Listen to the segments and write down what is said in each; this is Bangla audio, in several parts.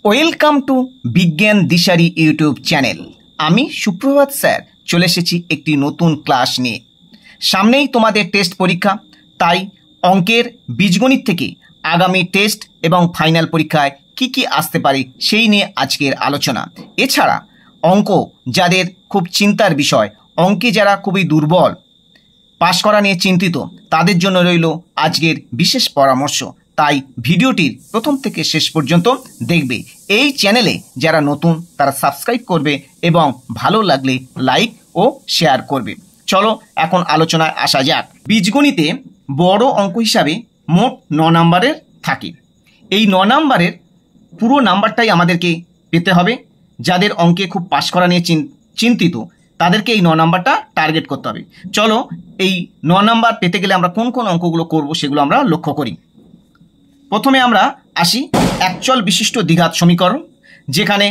ওয়েলকাম টু বিজ্ঞান দিশারি ইউটিউব চ্যানেল। আমি সুপ্রভাত স্যার চলে এসেছি একটি নতুন ক্লাস নিয়ে। সামনেই তোমাদের টেস্ট পরীক্ষা, তাই অঙ্কের বীজগণিত থেকে আগামী টেস্ট এবং ফাইনাল পরীক্ষায় কি কি আসতে পারে সেই নিয়ে আজকের আলোচনা। এছাড়া অঙ্ক যাদের খুব চিন্তার বিষয়, অঙ্কে যারা খুবই দুর্বল, পাশ করা নিয়ে চিন্তিত, তাদের জন্য রইল আজকের বিশেষ পরামর্শ। তাই ভিডিওটির প্রথম থেকে শেষ পর্যন্ত দেখবে। এই চ্যানেলে যারা নতুন তারা সাবস্ক্রাইব করবে এবং ভালো লাগলে লাইক ও শেয়ার করবে। চলো এখন আলোচনায় আসা যাক। বীজগণিতে বড় অঙ্ক হিসাবে মোট 9 নাম্বারের থাকে। এই 9 নাম্বারের পুরো নাম্বারটাই আমাদেরকে পেতে হবে। যাদের অঙ্কে খুব পাশ করা নিয়ে চিন্তিত তাদেরকে এই 9 নাম্বারটা টার্গেট করতে হবে। চলো এই 9 নাম্বার পেতে গেলে আমরা কোন কোন অঙ্কগুলো করব সেগুলো আমরা লক্ষ্য করি। প্রথমে আমরা আসি একচল বিশিষ্ট দ্বিঘাত সমীকরণ, যেখানে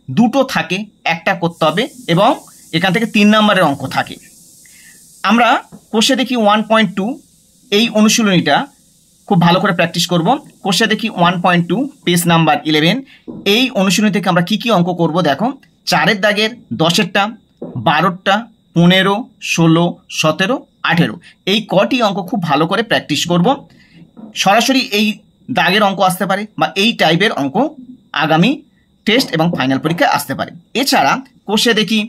দুটো থাকে, একটা করতে হবে এবং এখান থেকে 3 নাম্বারের অঙ্ক থাকে। আমরা কোষে দেখি 1.2, এই অনুশীলনীটা খুব ভালো করে প্র্যাকটিস করব। কোষে দেখি 1.2 পেজ নাম্বার 11। এই অনুশীলনী থেকে আমরা কি কি অঙ্ক করব দেখো। 4-এর দাগের 10-এরটা, 12টা, 15, 16, 17, 18 এই কটি অঙ্ক খুব ভালো করে প্র্যাকটিস করব। সরাসরি এই দাগের অঙ্ক আসতে পারে বা এই টাইপের অঙ্ক আগামী টেস্ট এবং ফাইনাল পরীক্ষায় আসতে পারে। এছাড়া কোষে দেখি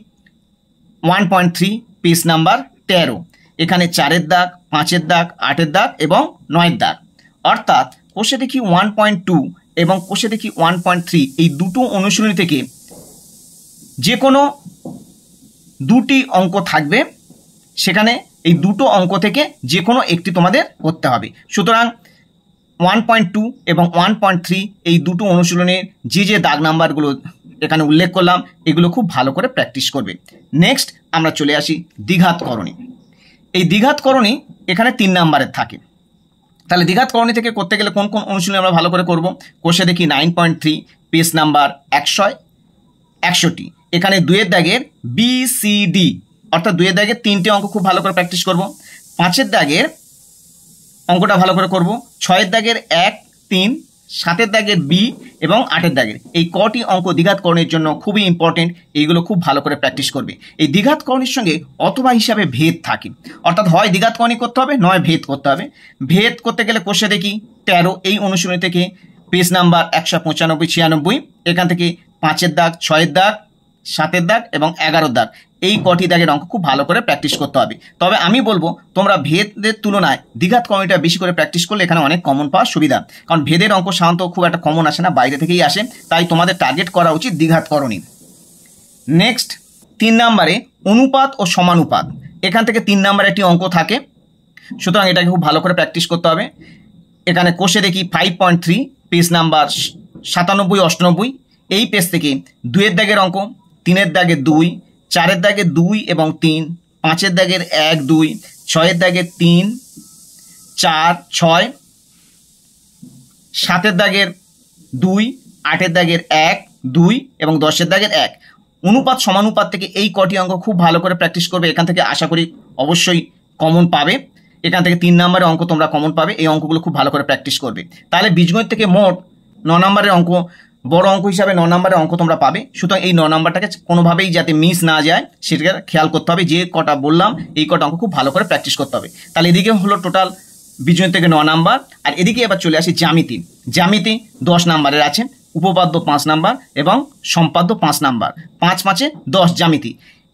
1.3 পেজ নাম্বার 13, এখানে 4-এর দাগ, 5-এর দাগ, 8-এর দাগ এবং 9-এর দাগ। অর্থাৎ কোষে দেখি 1.2 এবং কোষে দেখি 1.3 এই দুটো অনুশীলনী থেকে যে কোনো দুটি অঙ্ক থাকবে, সেখানে এই দুটো অঙ্ক থেকে যে কোনো একটি তোমাদের করতে হবে। সুতরাং 1.2 এবং 1.3 এই দুটো অনুশীলনের যে দাগ নাম্বারগুলো এখানে উল্লেখ করলাম, এগুলো খুব ভালো করে প্র্যাকটিস করবে। নেক্সট আমরা চলে আসি দ্বিঘাতকরণী। এই দ্বিঘাতকরণী এখানে 3 নাম্বারের থাকে। তাহলে দ্বিঘাতকরণী থেকে করতে গেলে কোন কোন অনুশীলনী আমরা ভালো করে করব। কোষে দেখি 9.3 পেজ নাম্বার 100, এখানে 2-এর দাগের BCD অর্থাৎ 2-এর দাগের 3টে অঙ্ক খুব ভালো করে প্র্যাকটিস করব। 5-এর দাগের অঙ্কটা ভালো করে করব। 6-এর দাগের 1, 3, 7-এর দাগের B এবং 8-এর দাগের এই কটি অঙ্ক দ্বিঘাতকরণের জন্য খুবই ইম্পর্টেন্ট। এইগুলো খুব ভালো করে প্র্যাকটিস করবে। এই দ্বিঘাতকরণের সঙ্গে অথবা হিসাবে ভেদ থাকে, অর্থাৎ হয় দ্বিঘাতকরণী করতে হবে, নয় ভেদ করতে হবে। ভেদ করতে গেলে কোষে দেখি 13 এই অনুশীলনী থেকে পেজ নাম্বার 195, 96, এখান থেকে 5-এর দাগ, 6-এর দাগ, 7-এর দাগ এবং 11-এর দাগ এই কটি দাগের অঙ্ক খুব ভালো করে প্র্যাকটিস করতে হবে। তবে আমি বলবো তোমরা ভেদের তুলনায় দ্বিঘাতকরণীটা বেশি করে প্র্যাকটিস করলে এখানে অনেক কমন পাওয়ার সুবিধা, কারণ ভেদের অঙ্ক সাধারণত খুব একটা কমন আসে না, বাইরে থেকেই আসে। তাই তোমাদের টার্গেট করা উচিত দ্বিঘাতকরণী। নেক্সট 3 নাম্বারে অনুপাত ও সমানুপাত, এখান থেকে 3 নাম্বারে একটি অঙ্ক থাকে। সুতরাং এটাকে খুব ভালো করে প্র্যাকটিস করতে হবে। এখানে কোষে দেখি 5.3 পেজ নাম্বার 97, 98 এই পেজ থেকে 2-এর দাগের অঙ্ক, 3-এর দাগের 2, 4-এর দাগের 2 এবং 3, 5-এর দাগের 1, 2, 6-এর দাগের 3, 4, 6, 7-এর দাগের 2, 8-এর দাগের 1, 2 এবং 10-এর দাগের 1। অনুপাত সমানুপাত থেকে এই কটি অঙ্ক খুব ভালো করে প্র্যাকটিস করবে। এখান থেকে আশা করি অবশ্যই কমন পাবে। এখান থেকে 3 নাম্বারের অঙ্ক তোমরা কমন পাবে। এই অঙ্কগুলো খুব ভালো করে প্র্যাকটিস করবে। তাহলে বীজগণিত থেকে মোট 9 নাম্বারের অঙ্ক, বড় অঙ্ক হিসাবে 9 নাম্বারের অঙ্ক তোমরা পাবে। সুতরাং এই 9 নাম্বারটাকে কোনোভাবেই যাতে মিস না যায় সেটাকে খেয়াল করতে হবে। যে কটা বললাম এই কটা অঙ্ক খুব ভালো করে প্র্যাকটিস করতে হবে। তাহলে এদিকে হলো টোটাল বীজগণিত থেকে 9 নাম্বার। আর এদিকে এবার চলে আসি জ্যামিতি। জ্যামিতি 10 নাম্বারের আছে, উপপাদ্য 5 নাম্বার এবং সম্পাদ্য 5 নাম্বার। 5-5-এ 10 জ্যামিতি।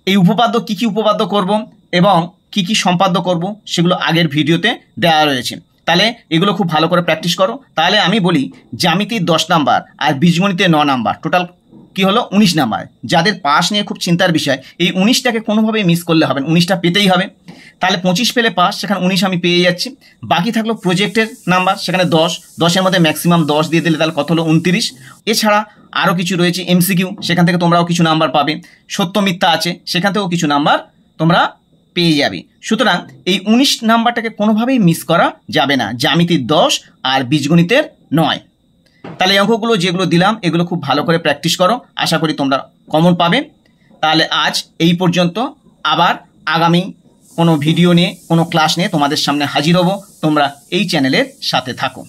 এই উপপাদ্য কি কি উপপাদ্য করব এবং কি কি সম্পাদ্য করব সেগুলো আগের ভিডিওতে দেওয়া রয়েছে। তাহলে এগুলো খুব ভালো করে প্র্যাকটিস করো। তাহলে আমি বলি জ্যামিতির 10 নাম্বার আর বীজগণিতে 9 নাম্বার, টোটাল কি হলো 19 নাম্বার। যাদের পাস নিয়ে খুব চিন্তার বিষয়, এই 19টাকে কোনোভাবেই মিস করলে হবে, 19টা পেতেই হবে। তাহলে 25 পেলে পাস, সেখানে 19 আমি পেয়ে যাচ্ছি। বাকি থাকলো প্রজেক্টের নাম্বার, সেখানে 10, 10-এর মধ্যে ম্যাক্সিমাম 10 দিয়ে দিলে তাহলে কত হলো 29। এছাড়া আরও কিছু রয়েছে MCQ, সেখান থেকে তোমরাও কিছু নাম্বার পাবে। সত্য মিথ্যা আছে, সেখান থেকেও কিছু নাম্বার তোমরা পেয়ে যাবে। সুতরাং এই 19 নাম্বারটাকে কোনোভাবেই মিস করা যাবে না। জ্যামিতির 10 আর বীজগণিতের 9। তাহলে এই অঙ্কগুলো যেগুলো দিলাম এগুলো খুব ভালো করে প্র্যাকটিস করো, আশা করি তোমরা কমন পাবে। তাহলে আজ এই পর্যন্ত। আবার আগামী কোনো ভিডিও নিয়ে, কোনো ক্লাস নিয়ে তোমাদের সামনে হাজির হব। তোমরা এই চ্যানেলের সাথে থাকো।